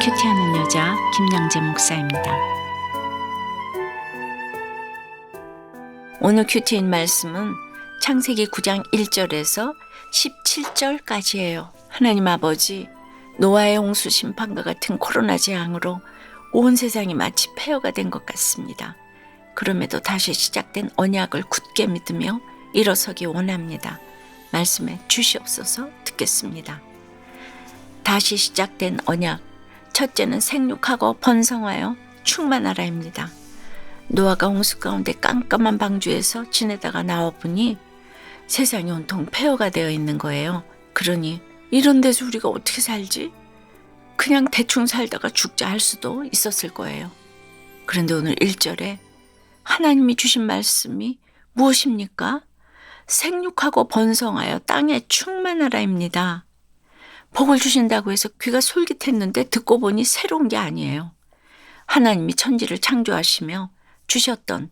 큐티하는 여자 김양재 목사입니다. 오늘 큐티인 말씀은 창세기 9장 1절에서 17절까지예요. 하나님 아버지, 노아의 홍수 심판과 같은 코로나 재앙으로 온 세상이 마치 폐허가 된 것 같습니다. 그럼에도 다시 시작된 언약을 굳게 믿으며 일어서기 원합니다. 말씀에 주시옵소서. 듣겠습니다. 다시 시작된 언약, 첫째는 생육하고 번성하여 충만하라입니다. 노아가 홍수 가운데 깜깜한 방주에서 지내다가 나와보니 세상이 온통 폐허가 되어 있는 거예요. 그러니 이런 데서 우리가 어떻게 살지? 그냥 대충 살다가 죽자 할 수도 있었을 거예요. 그런데 오늘 1절에 하나님이 주신 말씀이 무엇입니까? 생육하고 번성하여 땅에 충만하라입니다. 복을 주신다고 해서 귀가 솔깃했는데 듣고 보니 새로운 게 아니에요. 하나님이 천지를 창조하시며 주셨던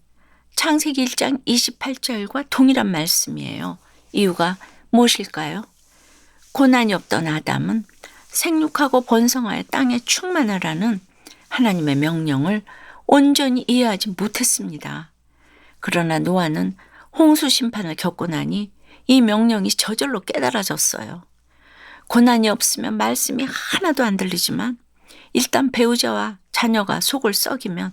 창세기 1장 28절과 동일한 말씀이에요. 이유가 무엇일까요? 고난이 없던 아담은 생육하고 번성하여 땅에 충만하라는 하나님의 명령을 온전히 이해하지 못했습니다. 그러나 노아는 홍수 심판을 겪고 나니 이 명령이 저절로 깨달아졌어요. 고난이 없으면 말씀이 하나도 안 들리지만 일단 배우자와 자녀가 속을 썩이면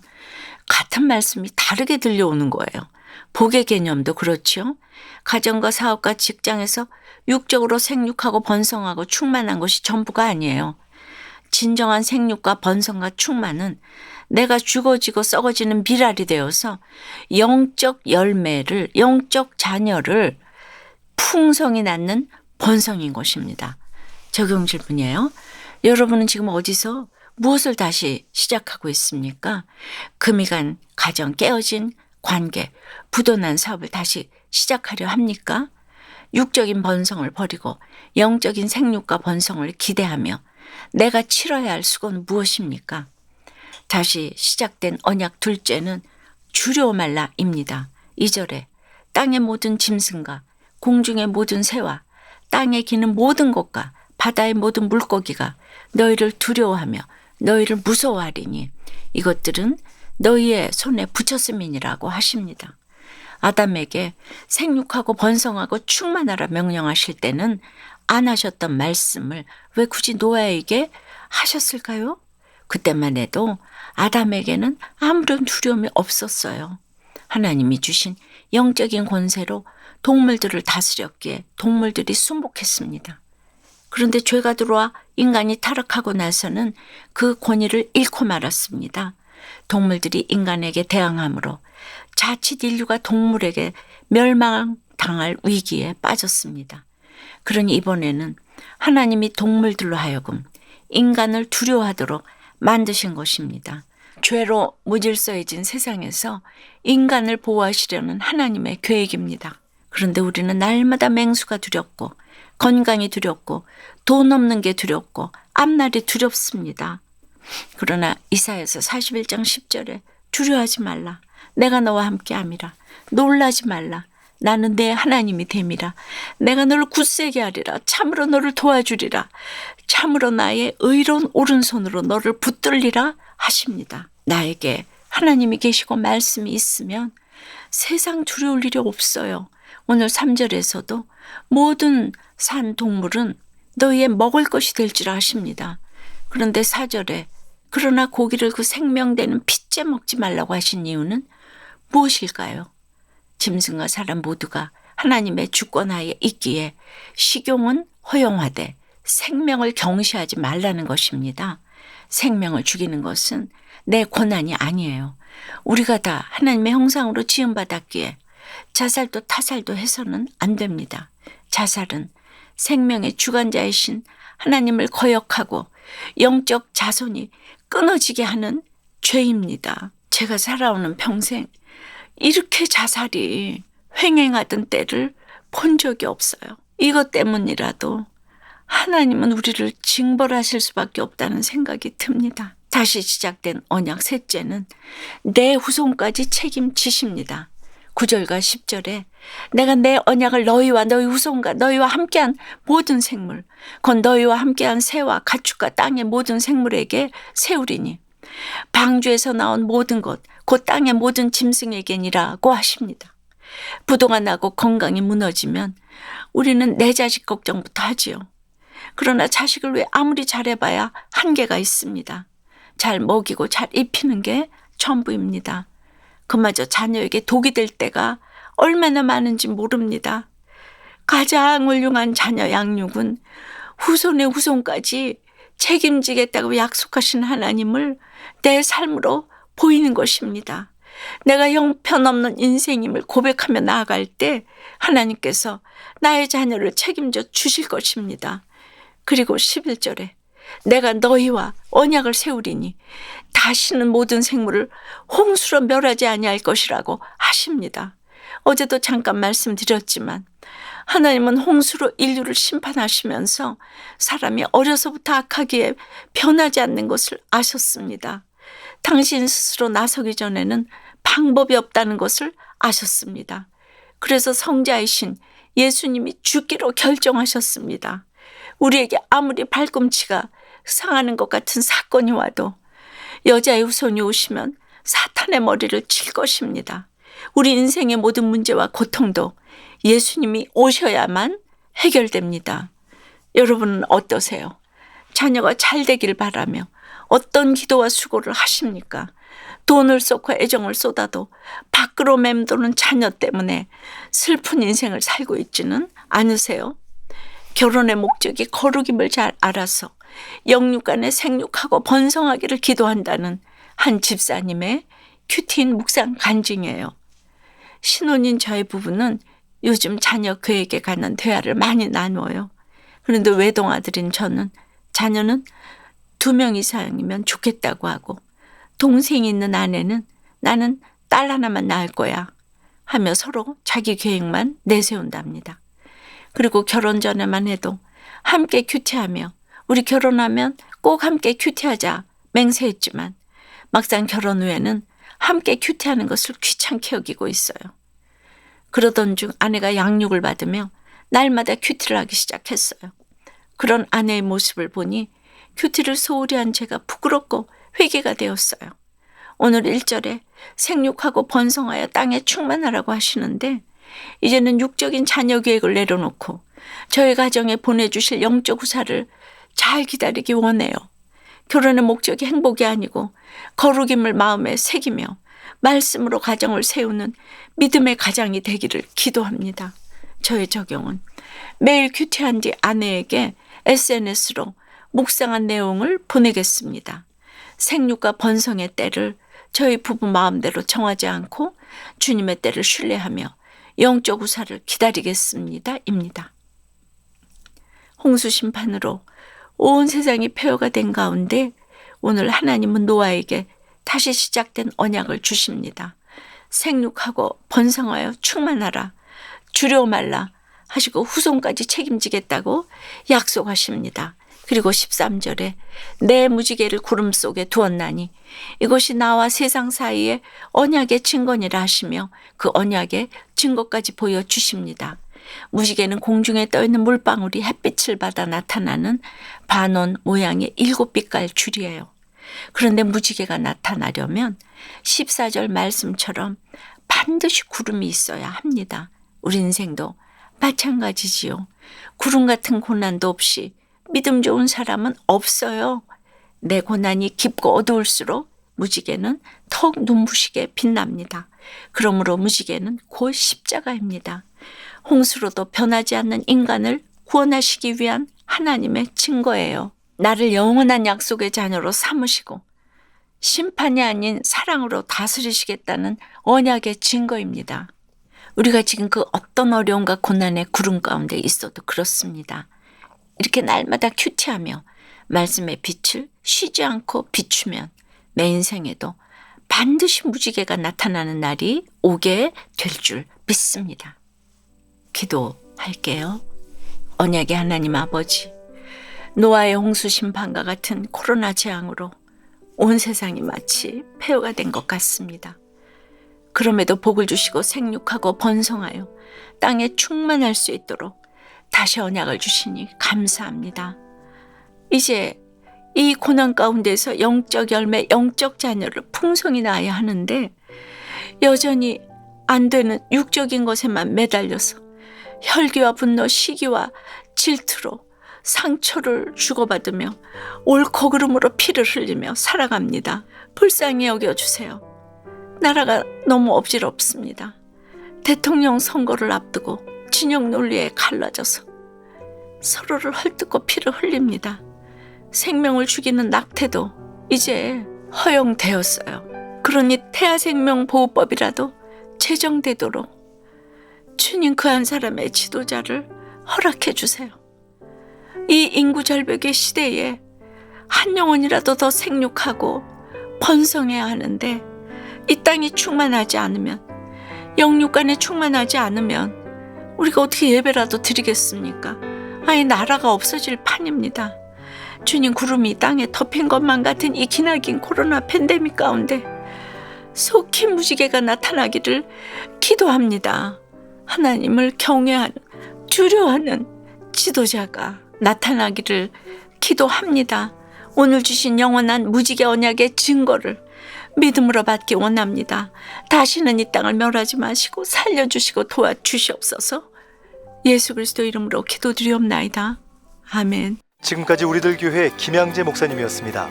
같은 말씀이 다르게 들려오는 거예요. 복의 개념도 그렇죠. 가정과 사업과 직장에서 육적으로 생육하고 번성하고 충만한 것이 전부가 아니에요. 진정한 생육과 번성과 충만은 내가 죽어지고 썩어지는 미랄이 되어서 영적 열매를, 영적 자녀를 풍성히 낳는 번성인 것입니다. 적용 질문이에요. 여러분은 지금 어디서 무엇을 다시 시작하고 있습니까? 금이 간 가정, 깨어진 관계, 부도난 사업을 다시 시작하려 합니까? 육적인 번성을 버리고 영적인 생육과 번성을 기대하며 내가 치러야 할 수고는 무엇입니까? 다시 시작된 언약 둘째는 주려 말라입니다. 2절에 땅의 모든 짐승과 공중의 모든 새와 땅에 기는 모든 것과 바다의 모든 물고기가 너희를 두려워하며 너희를 무서워하리니 이것들은 너희의 손에 붙였음이니라고 하십니다. 아담에게 생육하고 번성하고 충만하라 명령하실 때는 안 하셨던 말씀을 왜 굳이 노아에게 하셨을까요? 그때만 해도 아담에게는 아무런 두려움이 없었어요. 하나님이 주신 영적인 권세로 동물들을 다스렸기에 동물들이 순복했습니다. 그런데 죄가 들어와 인간이 타락하고 나서는 그 권위를 잃고 말았습니다. 동물들이 인간에게 대항함으로 자칫 인류가 동물에게 멸망당할 위기에 빠졌습니다. 그러니 이번에는 하나님이 동물들로 하여금 인간을 두려워하도록 만드신 것입니다. 죄로 무질서해진 세상에서 인간을 보호하시려는 하나님의 계획입니다. 그런데 우리는 날마다 맹수가 두렵고 건강이 두렵고 돈 없는 게 두렵고 앞날이 두렵습니다. 그러나 이사야서 41장 10절에 두려워하지 말라. 내가 너와 함께함이라. 놀라지 말라. 나는 내 하나님이 됨이라. 내가 너를 굳세게 하리라. 참으로 너를 도와주리라. 참으로 나의 의로운 오른손으로 너를 붙들리라 하십니다. 나에게 하나님이 계시고 말씀이 있으면 세상 두려울 일이 없어요. 오늘 3절에서도 모든 산 동물은 너희의 먹을 것이 될지라 하십니다. 그런데 4절에 그러나 고기를 그 생명되는 핏째 먹지 말라고 하신 이유는 무엇일까요? 짐승과 사람 모두가 하나님의 주권하에 있기에 식용은 허용하되 생명을 경시하지 말라는 것입니다. 생명을 죽이는 것은 내 권한이 아니에요. 우리가 다 하나님의 형상으로 지음받았기에 자살도 타살도 해서는 안 됩니다. 자살은 생명의 주관자이신 하나님을 거역하고 영적 자손이 끊어지게 하는 죄입니다. 제가 살아오는 평생 이렇게 자살이 횡행하던 때를 본 적이 없어요. 이것 때문이라도 하나님은 우리를 징벌하실 수밖에 없다는 생각이 듭니다. 다시 시작된 언약 셋째는 내 후손까지 책임지십니다. 9절과 10절에 내가 내 언약을 너희와 너희 후손과 너희와 함께한 모든 생물 곧 너희와 함께한 새와 가축과 땅의 모든 생물에게 세우리니 방주에서 나온 모든 것 곧 땅의 모든 짐승에게니라고 하십니다. 부도가 나고 건강이 무너지면 우리는 내 자식 걱정부터 하지요. 그러나 자식을 왜 아무리 잘해봐야 한계가 있습니다. 잘 먹이고 잘 입히는 게 전부입니다. 그마저 자녀에게 독이 될 때가 얼마나 많은지 모릅니다. 가장 훌륭한 자녀 양육은 후손의 후손까지 책임지겠다고 약속하신 하나님을 내 삶으로 보이는 것입니다. 내가 형편없는 인생임을 고백하며 나아갈 때 하나님께서 나의 자녀를 책임져 주실 것입니다. 그리고 11절에 내가 너희와 언약을 세우리니 다시는 모든 생물을 홍수로 멸하지 아니할 것이라고 하십니다. 어제도 잠깐 말씀드렸지만 하나님은 홍수로 인류를 심판하시면서 사람이 어려서부터 악하기에 변하지 않는 것을 아셨습니다. 당신 스스로 나서기 전에는 방법이 없다는 것을 아셨습니다. 그래서 성자이신 예수님이 죽기로 결정하셨습니다. 우리에게 아무리 발꿈치가 상하는 것 같은 사건이 와도 여자의 후손이 오시면 사탄의 머리를 칠 것입니다. 우리 인생의 모든 문제와 고통도 예수님이 오셔야만 해결됩니다. 여러분은 어떠세요? 자녀가 잘 되길 바라며 어떤 기도와 수고를 하십니까? 돈을 쏟고 애정을 쏟아도 밖으로 맴도는 자녀 때문에 슬픈 인생을 살고 있지는 않으세요? 결혼의 목적이 거룩임을 잘 알아서 영육간에 생육하고 번성하기를 기도한다는 한 집사님의 큐티인 묵상 간증이에요. 신혼인 저희 부부는 요즘 자녀 계획에 관한 대화를 많이 나누어요. 그런데 외동아들인 저는 자녀는 2명 이상이면 좋겠다고 하고 동생이 있는 아내는 나는 딸 하나만 낳을 거야 하며 서로 자기 계획만 내세운답니다. 그리고 결혼 전에만 해도 함께 큐티하며 우리 결혼하면 꼭 함께 큐티하자 맹세했지만 막상 결혼 후에는 함께 큐티하는 것을 귀찮게 여기고 있어요. 그러던 중 아내가 양육을 받으며 날마다 큐티를 하기 시작했어요. 그런 아내의 모습을 보니 큐티를 소홀히 한 제가 부끄럽고 회개가 되었어요. 오늘 1절에 생육하고 번성하여 땅에 충만하라고 하시는데 이제는 육적인 자녀 계획을 내려놓고 저희 가정에 보내주실 영적 후사를 잘 기다리기 원해요. 결혼의 목적이 행복이 아니고 거룩임을 마음에 새기며 말씀으로 가정을 세우는 믿음의 가장이 되기를 기도합니다. 저의 적용은 매일 큐티한 뒤 아내에게 SNS로 묵상한 내용을 보내겠습니다. 생육과 번성의 때를 저희 부부 마음대로 정하지 않고 주님의 때를 신뢰하며 영적 후사를 기다리겠습니다. 입니다. 홍수 심판으로 온 세상이 폐허가 된 가운데 오늘 하나님은 노아에게 다시 시작된 언약을 주십니다. 생육하고 번성하여 충만하라, 주려 말라 하시고 후손까지 책임지겠다고 약속하십니다. 그리고 13절에 내 무지개를 구름 속에 두었나니 이것이 나와 세상 사이에 언약의 증거니라 하시며 그 언약의 증거까지 보여주십니다. 무지개는 공중에 떠있는 물방울이 햇빛을 받아 나타나는 반원 모양의 7빛깔 줄이에요. 그런데 무지개가 나타나려면 14절 말씀처럼 반드시 구름이 있어야 합니다. 우리 인생도 마찬가지지요. 구름 같은 고난도 없이 믿음 좋은 사람은 없어요. 내 고난이 깊고 어두울수록 무지개는 더욱 눈부시게 빛납니다. 그러므로 무지개는 곧 십자가입니다. 홍수로도 변하지 않는 인간을 구원하시기 위한 하나님의 증거예요. 나를 영원한 약속의 자녀로 삼으시고 심판이 아닌 사랑으로 다스리시겠다는 언약의 증거입니다. 우리가 지금 그 어떤 어려움과 고난의 구름 가운데 있어도 그렇습니다. 이렇게 날마다 큐티하며 말씀의 빛을 쉬지 않고 비추면 내 인생에도 반드시 무지개가 나타나는 날이 오게 될 줄 믿습니다. 기도할게요. 언약의 하나님 아버지, 노아의 홍수 심판과 같은 코로나 재앙으로 온 세상이 마치 폐허가 된 것 같습니다. 그럼에도 복을 주시고 생육하고 번성하여 땅에 충만할 수 있도록 다시 언약을 주시니 감사합니다. 이제 이 고난 가운데서 영적 열매, 영적 자녀를 풍성히 낳아야 하는데 여전히 안 되는 육적인 것에만 매달려서 혈기와 분노, 시기와 질투로 상처를 주고받으며 옳고 그름으로 피를 흘리며 살아갑니다. 불쌍히 여겨주세요. 나라가 너무 어지럽습니다. 대통령 선거를 앞두고 진영 논리에 갈라져서 서로를 헐뜯고 피를 흘립니다. 생명을 죽이는 낙태도 이제 허용되었어요. 그러니 태아생명보호법이라도 제정되도록 주님 그 한 사람의 지도자를 허락해 주세요. 이 인구절벽의 시대에 한 영혼이라도 더 생육하고 번성해야 하는데 이 땅이 충만하지 않으면, 영육간에 충만하지 않으면 우리가 어떻게 예배라도 드리겠습니까? 아예 나라가 없어질 판입니다. 주님, 구름이 땅에 덮인 것만 같은 이 기나긴 코로나 팬데믹 가운데 속히 무지개가 나타나기를 기도합니다. 하나님을 경외하는, 두려워하는 지도자가 나타나기를 기도합니다. 오늘 주신 영원한 무지개 언약의 증거를 믿음으로 받기 원합니다. 다시는 이 땅을 멸하지 마시고 살려주시고 도와주시옵소서. 예수 그리스도 이름으로 기도드리옵나이다. 아멘. 지금까지 우리들 교회 김양재 목사님이었습니다.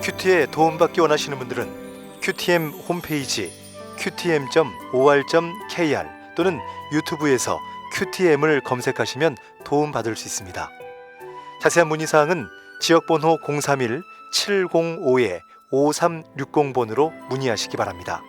큐티에 도움받기 원하시는 분들은 QTM 홈페이지 qtm.or.kr 또는 유튜브에서 QTM을 검색하시면 도움받을 수 있습니다. 자세한 문의사항은 지역번호 031-705-5360번으로 문의하시기 바랍니다.